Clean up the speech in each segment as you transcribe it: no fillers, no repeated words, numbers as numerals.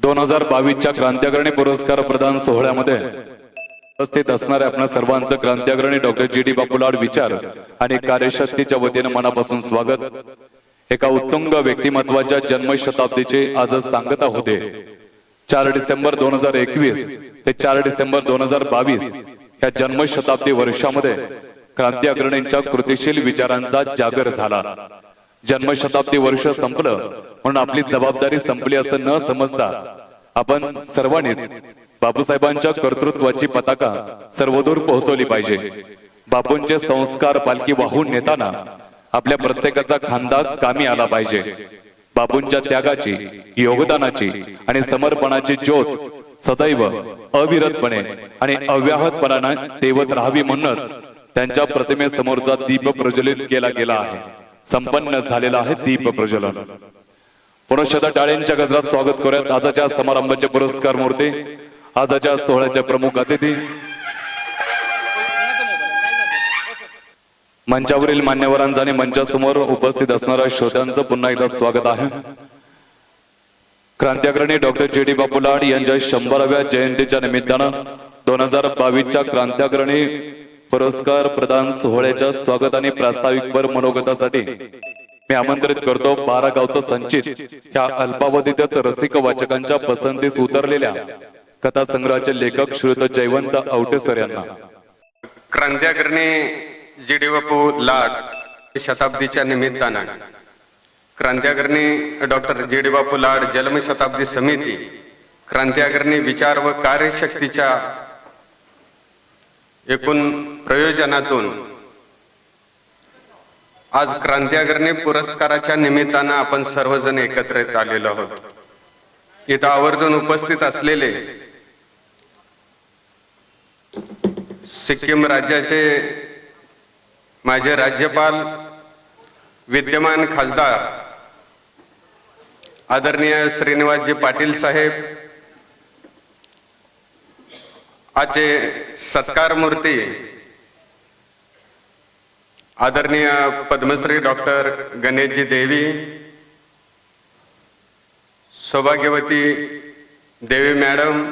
2022च्या क्रांतिअग्रणी पुरस्कार प्रदान सोहळ्यामध्ये उपस्थित असणारे आपल्या सर्वांचं क्रांतिअग्रणी डॉक्टर जी.डी. बापू लाड विचार आणि कार्यशक्तीच्या वतीने मनापासून स्वागत। एका उत्तुंग व्यक्तिमत्वाच्या जन्मशताब्दीचे आज सांगता होते। 4 डिसेंबर 2021 ते 4 डिसेंबर 2022 या जन्मशताब्दी वर्षामध्ये क्रांतिअग्रणींच्या कृतिशील विचारांचा जागर झाला। जन्मशताब्दी वर्ष संपलं म्हणून आपली जबाबदारी संपली असं न समजता आपण सर्वांनीच बापूसाहेबांच्या कर्तृत्वाची पताका सर्वदूर पोहोचवली पाहिजे। बापूंचे संस्कार पालखी वाहून नेताना आपल्या प्रत्येकाचा खांदा कामी आला पाहिजे। बापूंच्या त्यागाची, योगदानाची आणि समर्पणाची ज्योत सदैव अविरतपणे आणि अव्याहतपणाने तेवत राहावी म्हणूनच त्यांच्या प्रतिमेसमोरचा दीप प्रज्वलित केला गेला आहे। संपन्न झालेला आहे दीप प्रज्वलन। पुनश्च टाळ्यांच्या गजरात स्वागत करूयात आजच्या समारंभाचे पुरस्कार मूर्ती, आजच्या सोहळ्याचे प्रमुख अतिथी, मंचावरील मान्यवरांचं आणि मंचासमोर उपस्थित असणाऱ्या श्रोत्यांचं पुन्हा एकदा स्वागत आहे। क्रांतिअग्रणी डॉक्टर जी.डी. बापू लाड यांच्या 100व्या जयंतीच्या निमित्तानं 2022च्या क्रांतिअग्रणी पुरस्कार प्रदान सोहळ्याच्या स्वागत आणि प्रास्ताविकपर मनोगतासाठी मी आमंत्रित करतो 12 गावचं संचित या अल्पावधीतच रसिक वाचकांच्या पसंतीस उतरलेल्या कथा संग्रहाचे लेखक श्रीयुत जयवंत आवटे सर यांना। क्रांतिअग्रणी जी.डी. बापू लाड शताब्दीच्या निमित्तानं क्रांतिअग्रणी डॉक्टर जी.डी. बापू लाड जन्मशताब्दी समिती क्रांतिअग्रणी विचार व कार्यशक्तीच्या एकूण प्रयोजनातून आज क्रांतिअग्रणी पुरस्काराच्या निमित्तानं आपण सर्वजण एकत्रित आलेलो आहोत। इथं आवर्जून उपस्थित असलेले सिक्कीम राज्याचे माजी राज्यपाल, विद्यमान खासदार आदरणीय श्रीनिवासजी पाटील साहेब, आजचे सत्कार मूर्ती आदरणीय पद्मश्री डॉक्टर गणेशजी देवी, सौभाग्यवती देवी मॅडम,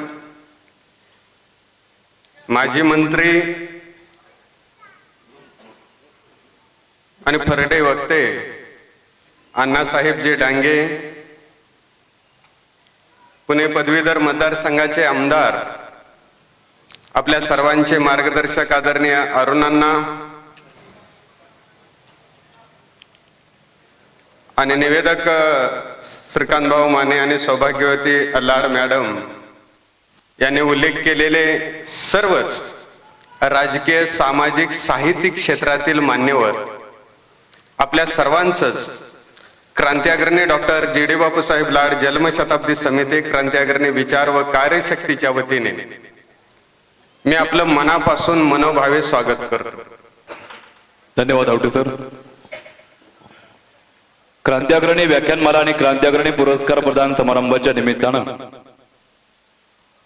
माजी मंत्री आणि फरडे वक्ते अण्णासाहेबजी डांगे, पुणे पदवीधर मतदारसंघाचे आमदार, आपल्या सर्वांचे मार्गदर्शक आदरणीय अरुणांना आणि निवेदक श्रीकांत भाऊ माने आणि सौभाग्यवती लाड मॅडम यांनी उल्लेख केलेले सर्वच राजकीय, सामाजिक, साहित्यिक क्षेत्रातील मान्यवर आपल्या सर्वांचंच क्रांतिअग्रणी डॉक्टर जी.डी. बापू साहेब लाड जन्मशताब्दी समिती क्रांतिअग्रणी विचार व कार्यशक्तीच्या वतीने मी आपलं मनापासून मनोभावे स्वागत करतो। धन्यवाद आवटे सर। क्रांतिअग्रणी व्याख्यानमाला आणि क्रांतिअग्रणी पुरस्कार प्रदान समारंभाच्या निमित्तानं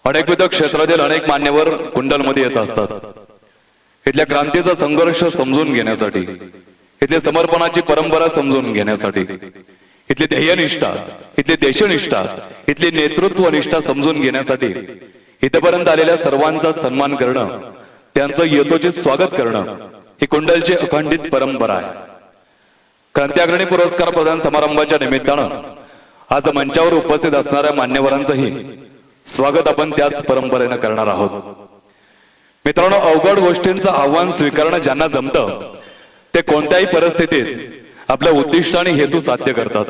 अनेकविध क्षेत्रातील अनेक मान्यवर कुंडलमध्ये येत असतात। इथल्या क्रांतीचा संघर्ष समजून घेण्यासाठी, इथल्या समर्पणाची परंपरा समजून घेण्यासाठी, इथली ध्येयनिष्ठा, इथली देशनिष्ठा, इथली नेतृत्वनिष्ठा समजून घेण्यासाठी इथपर्यंत आलेल्या सर्वांचा सन्मान करणं, त्यांचं यथोचित स्वागत करणं ही कुंडलची अखंडित परंपरा आहे। क्रांतिअग्रणी पुरस्कार प्रदान समारंभाच्या निमित्तानं आज मंचावर उपस्थित असणाऱ्या मान्यवरांचंही स्वागत आपण त्याच परंपरेनं करणार आहोत। मित्रांनो, अवघड गोष्टींचं आव्हान स्वीकारणं ज्यांना जमतं ते कोणत्याही परिस्थितीत आपलं उद्दिष्ट आणि हेतू साध्य करतात।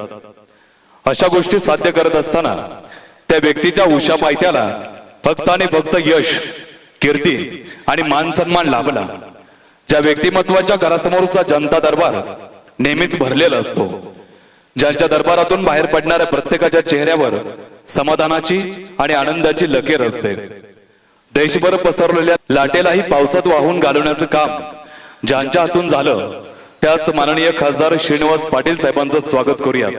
अशा गोष्टी साध्य करत असताना त्या व्यक्तीच्या उशा पायथ्याला फक्त आणि फक्त यश, कीर्ती आणि मान सन्मान लाभला। ज्या व्यक्तिमत्वाच्या घरासमोरचा जनता दरबार नेहमीच भरलेला असतो, ज्यांच्या दरबारातून बाहेर पडणाऱ्या प्रत्येकाच्या चेहऱ्यावर समाधानाची आणि आनंदाची लकीर असते। देशभर पसरलेल्या लाटेलाही पावसात वाहून घालवण्याचं काम ज्यांच्या हातून झालं त्याच माननीय खासदार श्रीनिवास पाटील साहेबांचं स्वागत करूया।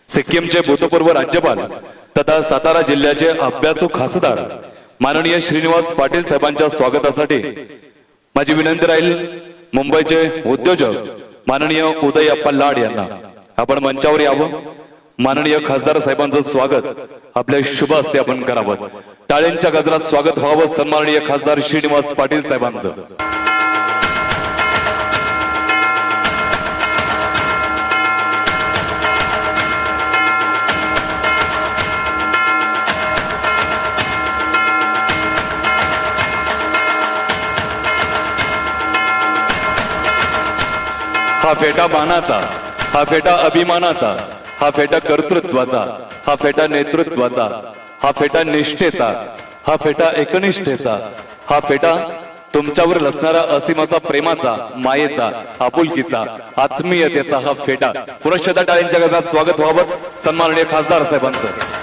सिक्कीमचे भूतपूर्व राज्यपाल तथा सातारा जिल्ह्याचे अभ्यासू खासदार माननीय श्रीनिवास पाटील साहेबांच्या स्वागतासाठी माझी विनंती राहील मुंबईचे उद्योजक माननीय उदयप्पा लाड यांना आपण मंचावर यावं माननीय खासदार साहेबांचं स्वागत आपल्या शुभ हस्ते आपण करावं. टाळ्यांच्या गजरात स्वागत व्हावं सन्माननीय खासदार श्रीनिवास पाटील साहेबांचं. हा फेटा मानाचा, हा फेटा अभिमानाचा, हा फेटा कर्तृत्वाचा, हा फेटा नेतृत्वाचा, हा फेटा निष्ठेचा, हा फेटा एकनिष्ठेचा, हा फेटा तुमच्यावर असणारा असीमाचा प्रेमाचा, मायेचा, आपुलकीचा, आत्मीयतेचा हा फेटा. पुनश्च टाळ्यांच्या गजरात स्वागत व्हावं सन्माननीय खासदार साहेबांचं.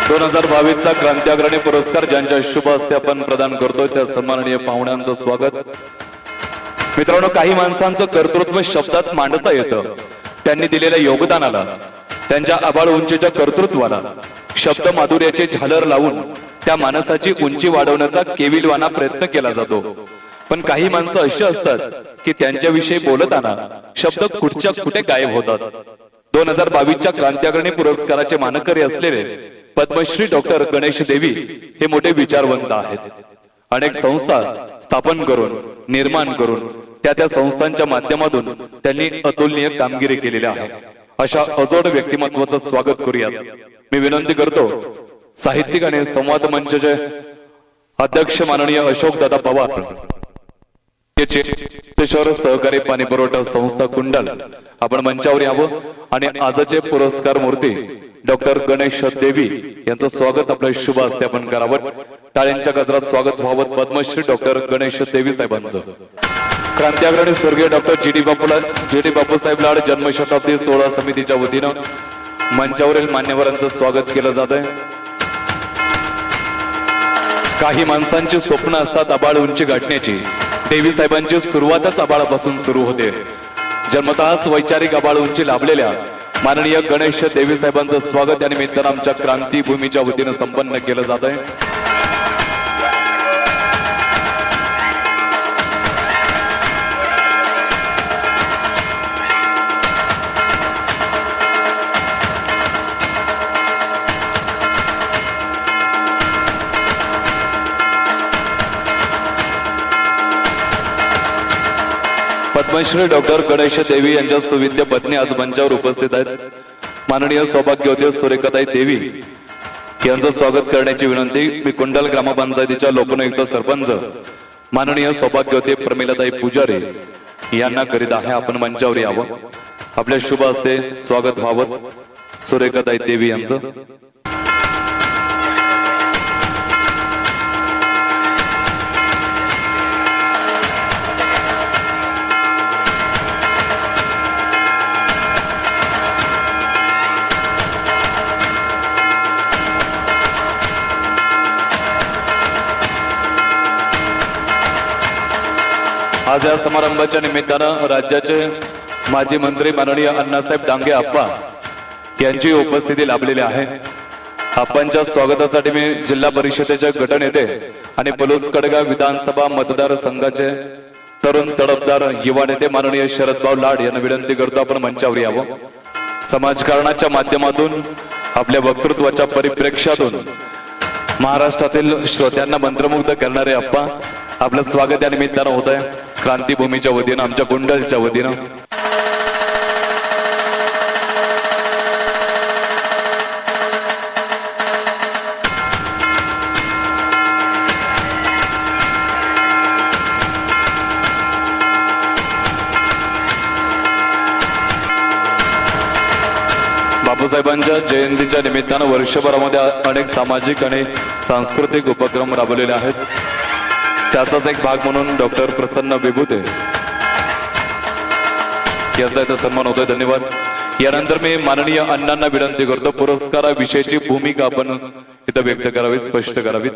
दोन 2022चा क्रांती अग्रणी पुरस्कार ज्यांच्या शुभ हस्ते आपण प्रदान करतोय त्या सन्माननीय पाहुण्यांचं स्वागत. मित्रांनो, काही माणसांचं कर्तृत्व शब्दात मांडता येतं. त्यांनी दिलेल्या योगदानाला, त्यांच्या आबाळ उंचीच्या कर्तृत्वाला शब्द माधुर्याचे झालर लावून त्या माणसाची उंची वाढवण्याचा केविलवाना प्रयत्न केला जातो. पण काही माणसं अशी असतात की त्यांच्याविषयी बोलताना शब्द कुठच्या कुठे गायब होतात. 2022च्या क्रांती अग्रणी पुरस्काराचे मानकरी असलेले पद्मश्री डॉक्टर गणेश देवी हे मोठे विचारवंत आहेत. अनेक संस्था स्थापन करून, निर्माण करून त्या संस्थांच्या माध्यमातून त्यांनी अतुलनीय कामगिरी केलेली आहे. अशा अजोड व्यक्तिमत्वाचं स्वागत करूयात. मी विनंती करतो साहित्यिक आणि संवाद मंचचे अध्यक्ष माननीय अशोक दादा पवार, सहकारी पाणी पुरवठा संस्था कुंडल, आपण मंचावर यावं आणि आजचे पुरस्कार मूर्ती डॉक्टर गणेश देवी यांचं स्वागत आपल्या शुभ हस्ते आपण करावं. टाळ्यांच्या गजरात स्वागत व्हावं पद्मश्री डॉक्टर गणेश देवी साहेबांचं. क्रांती अग्रणी स्वर्गीय डॉक्टर जी डी बापूसाहेब लाड जन्मशताब्दी सोहळा समितीच्या वतीनं मंचावरील मान्यवरांचं स्वागत केलं जात आहे. काही माणसांची स्वप्न असतात आबाळ उंची गाठण्याची. देवी साहेबांची सुरुवातच आबाळापासून सुरू होते. जन्मतःच वैचारिक आबाळ उंची लाभलेल्या माननीय गणेश देवी साहेबांचं स्वागत या निमित्तानं आमच्या क्रांती भूमीच्या वतीनं संपन्न केलं जात आहे. पद्मश्री डॉक्टर गणेश देवी यांच्या सुविद्य पत्नी आज मंचावर उपस्थित आहेत. माननीय सौभाग्यवती सुरेखाताई देवी यांचं स्वागत करण्याची विनंती मी कुंडल ग्रामपंचायतीच्या लोकनियुक्त सरपंच माननीय सौभाग्यवती प्रमिलाताई पुजारी यांना करीत आहे. आपण मंचावर यावं, आपल्या शुभ हस्ते स्वागत व्हावं सुरेखाताई देवी यांचं. आज या समारंभाच्या निमित्तानं राज्याचे माजी मंत्री माननीय अण्णासाहेब डांगे आप्पा यांची उपस्थिती लाभलेली आहे. आप्पांच्या स्वागतासाठी मी जिल्हा परिषदेचे गटनेते आणि पलूस कडगाव विधानसभा मतदारसंघाचे तरुण तडफदार युवा नेते माननीय शरदभाऊ लाड यांना विनंती करतो आपण मंचावर यावं. समाजकारणाच्या माध्यमातून आपल्या वक्तृत्वाच्या परिप्रेक्ष्यातून महाराष्ट्रातील श्रोत्यांना मंत्रमुग्ध करणारे आप्पा आपलं स्वागत या निमित्तानं होत आहे. क्रांती भूमीच्या वतीनं, आमच्या कुंडलच्या वतीनं. बापूसाहेबांच्या जयंतीच्या निमित्तानं वर्षभरामध्ये अनेक सामाजिक आणि सांस्कृतिक उपक्रम राबवलेले आहेत. त्याचाच एक भाग म्हणून डॉक्टर प्रसन्न विभूते यांचा इथं सन्मान होतोय. धन्यवाद. यानंतर मी माननीय अण्णांना विनंती करतो पुरस्काराविषयीची भूमिका आपण इथं व्यक्त करावी, स्पष्ट करावी.